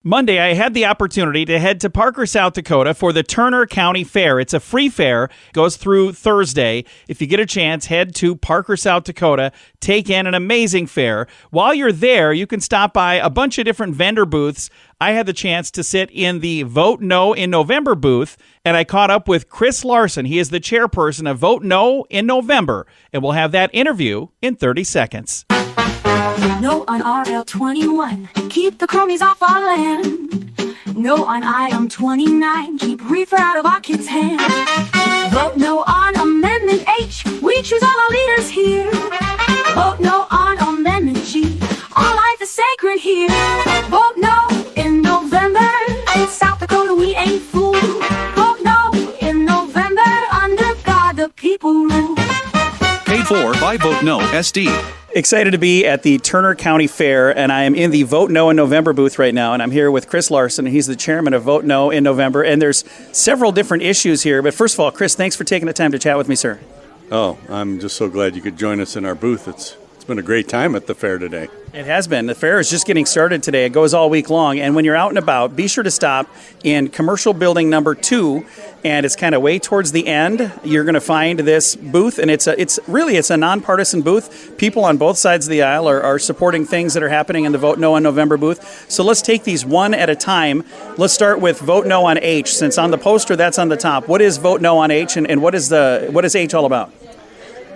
Monday, I had the opportunity to head to Parker, South Dakota for the Turner County Fair. It's a free fair, goes through Thursday. If you get a chance, head to Parker, South Dakota, take in an amazing fair. While you're there, you can stop by a bunch of different vendor booths. I had the chance to sit in the Vote No in November booth, and I caught up with Chris Larson. He is the chairperson of Vote No in November, and we'll have that interview in 30 seconds. No on RL 21, keep the cronies off our land. No on IM 29, keep reefer out of our kids' hands. Vote no on Amendment H, we choose all our leaders here. Vote no on Amendment G, all life is sacred here. Vote no in November, in South Dakota we ain't fooled. Vote no in November, under God the people rule. Paid for by Vote No SD. Excited to be at the Turner County Fair, and I am in the Vote No in November booth right now, and I'm here with Chris Larson. He's the chairman of Vote No in November, and there's several different issues here. But first of all, Chris, thanks for taking the time to chat with me, sir. Oh, I'm just so glad you could join us in our booth. It's been a great time at the fair today. It has been. The fair is just getting started today. It goes all week long, and when you're out and about, be sure to stop in commercial building number 2, and it's kind of way towards the end. You're going to find this booth, and it's a nonpartisan booth. People on both sides of the aisle are supporting things that are happening in the Vote No in November booth. So let's take these one at a time. Let's start with Vote No on H, since on the poster that's on the top. What is Vote No on H, and what is H all about?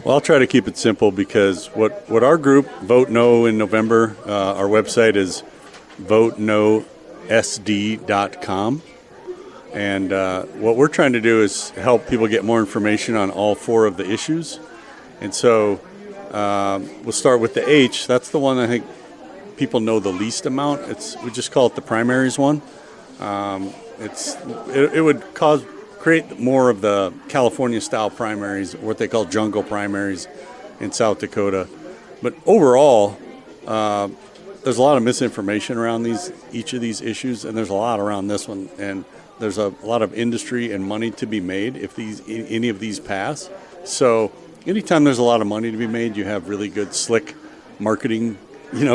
Well, I'll try to keep it simple because what our group, Vote No in November, our website is votenosd.com. And what we're trying to do is help people get more information on all 4 of the issues. And so we'll start with the H. That's the one I think people know the least amount. We just call it the primaries one. It would create more of the California-style primaries, what they call jungle primaries in South Dakota. But overall, there's a lot of misinformation around each of these issues, and there's a lot around this one. And there's a lot of industry and money to be made if any of these pass. So anytime there's a lot of money to be made, you have really good, slick marketing,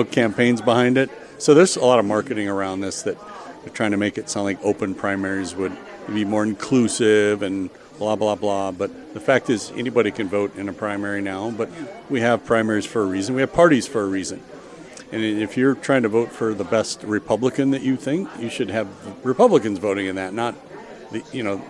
campaigns behind it. So there's a lot of marketing around this that they're trying to make it sound like open primaries would be more inclusive and blah, blah, blah. But the fact is anybody can vote in a primary now, but we have primaries for a reason. We have parties for a reason. And if you're trying to vote for the best Republican that you think, you should have Republicans voting in that, not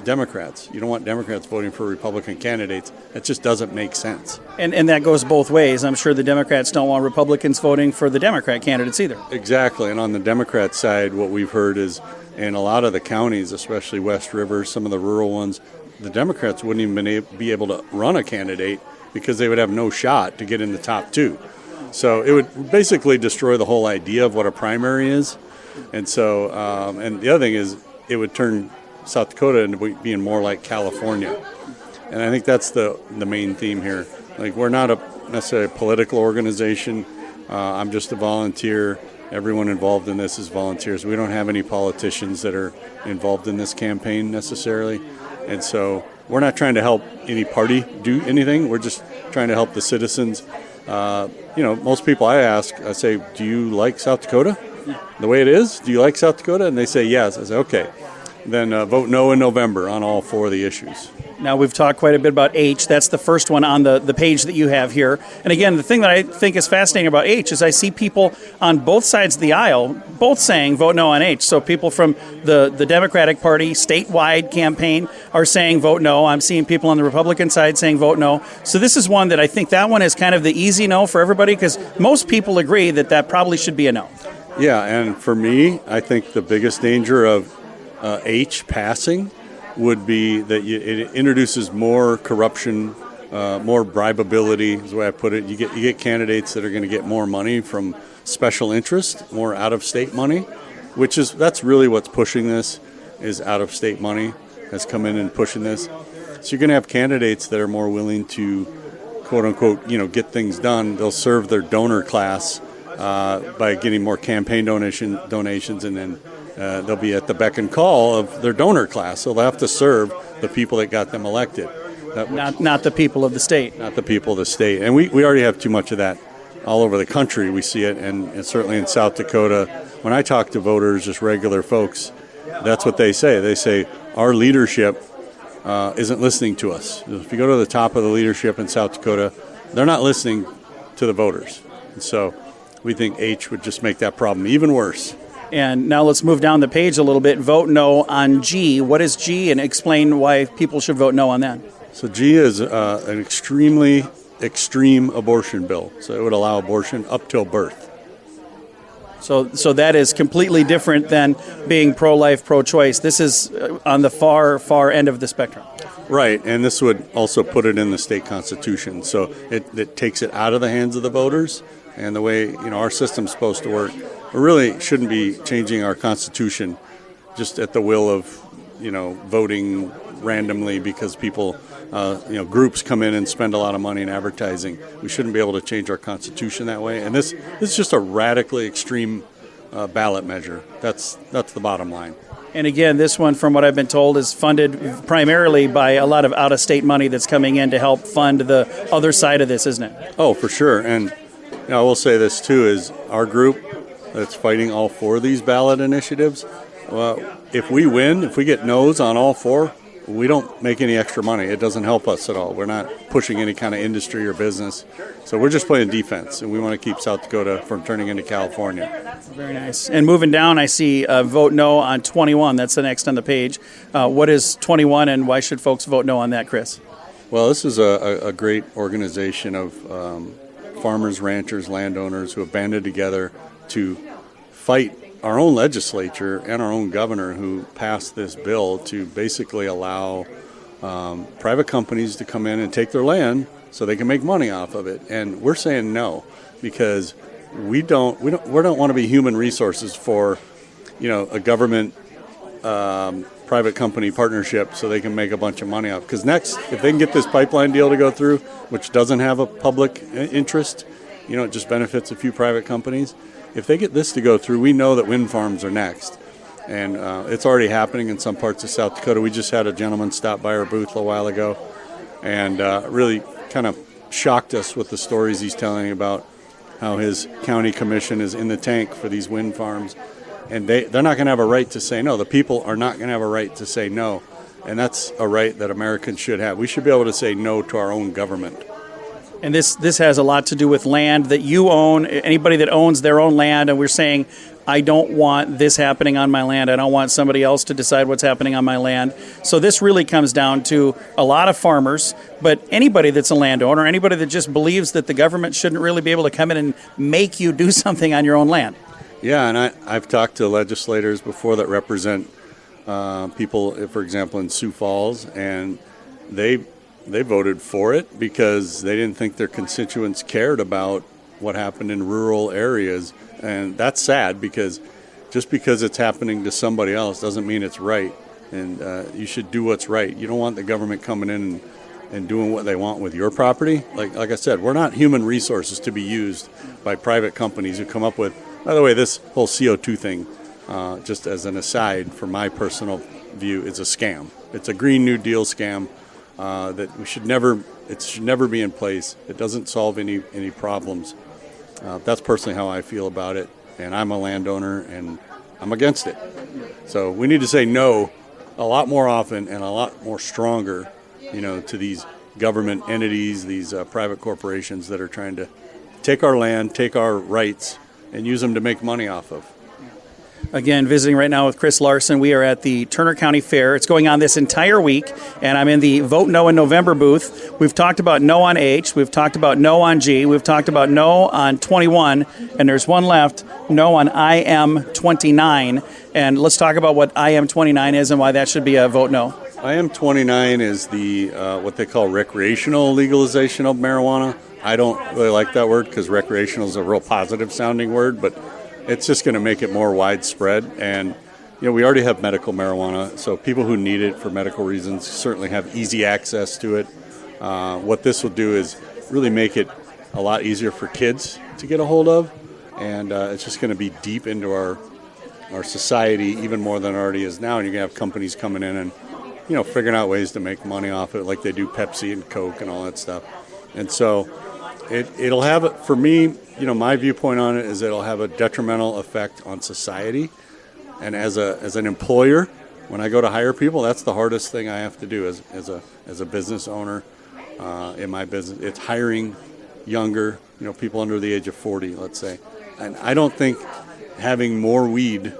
Democrats. You don't want Democrats voting for Republican candidates. That just doesn't make sense. And that goes both ways. I'm sure the Democrats don't want Republicans voting for the Democrat candidates either. Exactly. And on the Democrat side, what we've heard is in a lot of the counties, especially West River, some of the rural ones, the Democrats wouldn't even be able to run a candidate because they would have no shot to get in the top 2. So it would basically destroy the whole idea of what a primary is. And so, and the other thing is it would turn South Dakota into being more like California. And I think that's the main theme here. Like, we're not necessarily a political organization. I'm just a volunteer. Everyone involved in this is volunteers. We don't have any politicians that are involved in this campaign necessarily. And so we're not trying to help any party do anything. We're just trying to help the citizens. Most people I say, do you like South Dakota? The way it is? Do you like South Dakota? And they say yes. I say, okay. Then vote no in November on all 4 of the issues. Now, we've talked quite a bit about H. That's the first one on the page that you have here. And again, the thing that I think is fascinating about H is I see people on both sides of the aisle both saying vote no on H. So people from the Democratic Party statewide campaign are saying vote no. I'm seeing people on the Republican side saying vote no. So this is one that I think that one is kind of the easy no for everybody because most people agree that probably should be a no. Yeah, and for me, I think the biggest danger of H passing would be that it introduces more corruption, more bribability is the way I put it. You get candidates that are going to get more money from special interest, more out-of-state money, that's really what's pushing this, is out-of-state money has come in and pushing this. So you're going to have candidates that are more willing to, quote-unquote, get things done. They'll serve their donor class by getting more campaign donations, and then they'll be at the beck and call of their donor class. So they'll have to serve the people that got them elected. Not the people of the state. Not the people of the state. And we already have too much of that all over the country. We see it, and certainly in South Dakota, when I talk to voters, just regular folks, that's what they say. They say our leadership isn't listening to us. If you go to the top of the leadership in South Dakota, they're not listening to the voters. And so we think H would just make that problem even worse. And now let's move down the page a little bit. Vote no on G. What is G? And explain why people should vote no on that. So G is an extremely extreme abortion bill. So it would allow abortion up till birth. So that is completely different than being pro-life, pro-choice. This is on the far, far end of the spectrum. Right, and this would also put it in the state constitution. So it takes it out of the hands of the voters. And the way our system's supposed to work, we really shouldn't be changing our constitution just at the will of voting randomly because people groups come in and spend a lot of money in advertising. We shouldn't be able to change our constitution that way. And this is just a radically extreme ballot measure. That's the bottom line. And again, this one, from what I've been told, is funded primarily by a lot of out-of-state money that's coming in to help fund the other side of this, isn't it? Oh, for sure. And I will say this too: is our group that's fighting all four of these ballot initiatives. Well, if we win, if we get no's on all four, we don't make any extra money. It doesn't help us at all. We're not pushing any kind of industry or business. So we're just playing defense, and we want to keep South Dakota from turning into California. Very nice. And moving down, I see vote no on 21. That's the next on the page. What is 21, and why should folks vote no on that, Chris? Well, this is a great organization of farmers, ranchers, landowners who have banded together to fight our own legislature and our own governor who passed this bill to basically allow private companies to come in and take their land so they can make money off of it. And we're saying no, because we don't want to be human resources for a government private company partnership so they can make a bunch of money off. Because next, if they can get this pipeline deal to go through, which doesn't have a public interest, it just benefits a few private companies. If they get this to go through, we know that wind farms are next. And it's already happening in some parts of South Dakota. We just had a gentleman stop by our booth a while ago and really kind of shocked us with the stories he's telling about how his county commission is in the tank for these wind farms. And they're not going to have a right to say no. The people are not going to have a right to say no. And that's a right that Americans should have. We should be able to say no to our own government. And this has a lot to do with land that you own, anybody that owns their own land, and we're saying, I don't want this happening on my land. I don't want somebody else to decide what's happening on my land. So this really comes down to a lot of farmers, but anybody that's a landowner, anybody that just believes that the government shouldn't really be able to come in and make you do something on your own land. Yeah, and I've talked to legislators before that represent people, for example, in Sioux Falls, and they voted for it because they didn't think their constituents cared about what happened in rural areas. And that's sad, because just because it's happening to somebody else doesn't mean it's right. And you should do what's right. You don't want the government coming in and doing what they want with your property. Like I said, we're not human resources to be used by private companies who come up with, by the way, this whole CO2 thing, just as an aside from my personal view, is a scam. It's a Green New Deal scam. That should never be in place. It doesn't solve any problems. That's personally how I feel about it, and I'm a landowner, and I'm against it. So we need to say no a lot more often and a lot more stronger, to these government entities, these private corporations that are trying to take our land, take our rights, and use them to make money off of. Again, visiting right now with Chris Larson. We are at the Turner County Fair. It's going on this entire week, and I'm in the Vote No in November booth. We've talked about no on H. We've talked about no on G. We've talked about no on 21, and there's one left, no on IM 29. And let's talk about what IM 29 is and why that should be a vote no. IM 29 is the what they call recreational legalization of marijuana. I don't really like that word because recreational is a real positive sounding word, but it's just going to make it more widespread. And we already have medical marijuana, so people who need it for medical reasons certainly have easy access to it. What this will do is really make it a lot easier for kids to get a hold of, and it's just going to be deep into our society even more than it already is now. And you're going to have companies coming in and figuring out ways to make money off it, like they do Pepsi and Coke and all that stuff. And so It'll have, for me, my viewpoint on it is it'll have a detrimental effect on society. And as an employer, when I go to hire people, that's the hardest thing I have to do as a business owner in my business. It's hiring younger, people under the age of 40, let's say. And I don't think having more weed,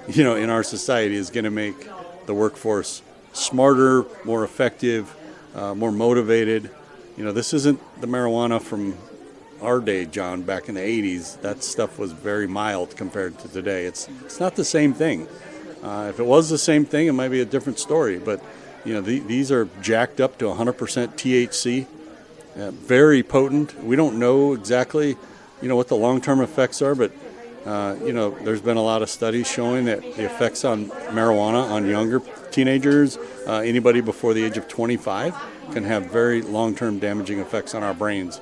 in our society is going to make the workforce smarter, more effective, more motivated. This isn't the marijuana from our day, John, back in the 80s. That stuff was very mild compared to today. It's not the same thing. If it was the same thing, it might be a different story. But, these are jacked up to 100% THC, very potent. We don't know exactly, what the long-term effects are, but, there's been a lot of studies showing that the effects on marijuana on younger teenagers, anybody before the age of 25, can have very long-term damaging effects on our brains.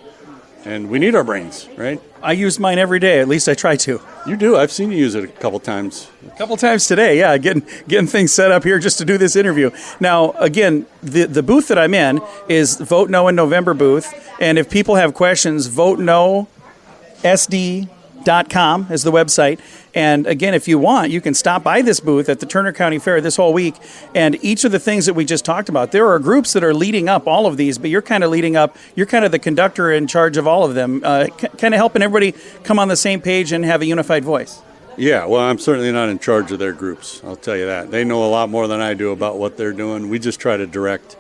And we need our brains, right? I use mine every day. At least I try to. You do. I've seen you use it a couple times. A couple times today, yeah. Getting things set up here just to do this interview. Now, again, the booth that I'm in is Vote No in November booth. And if people have questions, VoteNoSD.com is the website. And again, if you want, you can stop by this booth at the Turner County Fair this whole week. And each of the things that we just talked about, there are groups that are leading up all of these, but you're kind of leading up, you're kind of the conductor in charge of all of them, kind of helping everybody come on the same page and have a unified voice. Yeah, well, I'm certainly not in charge of their groups. I'll tell you that. They know a lot more than I do about what they're doing. We just try to direct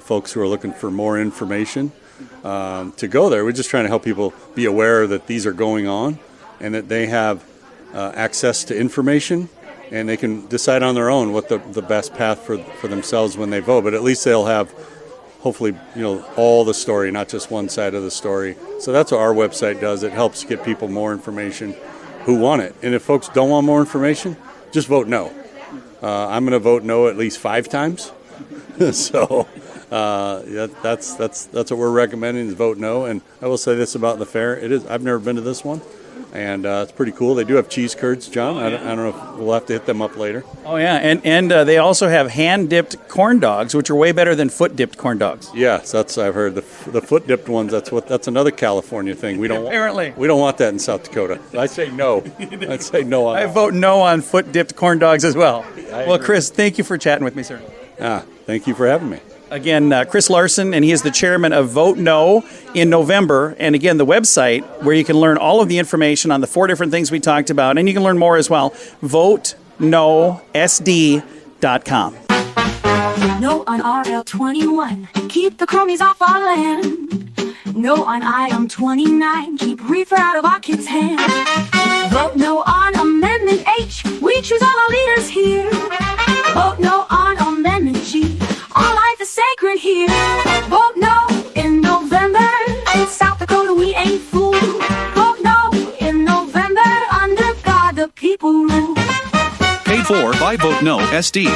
folks who are looking for more information to go there. We're just trying to help people be aware that these are going on and that they have access to information, and they can decide on their own what the best path for themselves when they vote. But at least they'll have, hopefully, all the story, not just one side of the story. So that's what our website does. It helps get people more information who want it. And if folks don't want more information, just vote no. I'm going to vote no at least 5 times. So that's what we're recommending is vote no. And I will say this about the fair: I've never been to this one. And it's pretty cool. They do have cheese curds, John. I don't know if we'll have to hit them up later. Oh, yeah. And they also have hand-dipped corn dogs, which are way better than foot-dipped corn dogs. Yes, I've heard. The foot-dipped ones, that's another California thing. We don't want that in South Dakota. I say no. I'd say no on that. I vote no on foot-dipped corn dogs as well. Well, Chris, thank you for chatting with me, sir. Thank you for having me. Again, Chris Larson, and he is the chairman of Vote No in November. And again, the website where you can learn all of the information on the 4 different things we talked about, and you can learn more as well, VoteNoSD.com. No on RL 21, keep the chromies off our land. No on IM 29, keep reefer out of our kids' hands. Vote no on Amendment H, we choose all our leaders here. Vote no on Amendment G, our life is sacred here. Vote no in November, in South Dakota we ain't fooled. Vote no in November, under God the people rule. Paid for by Vote No SD.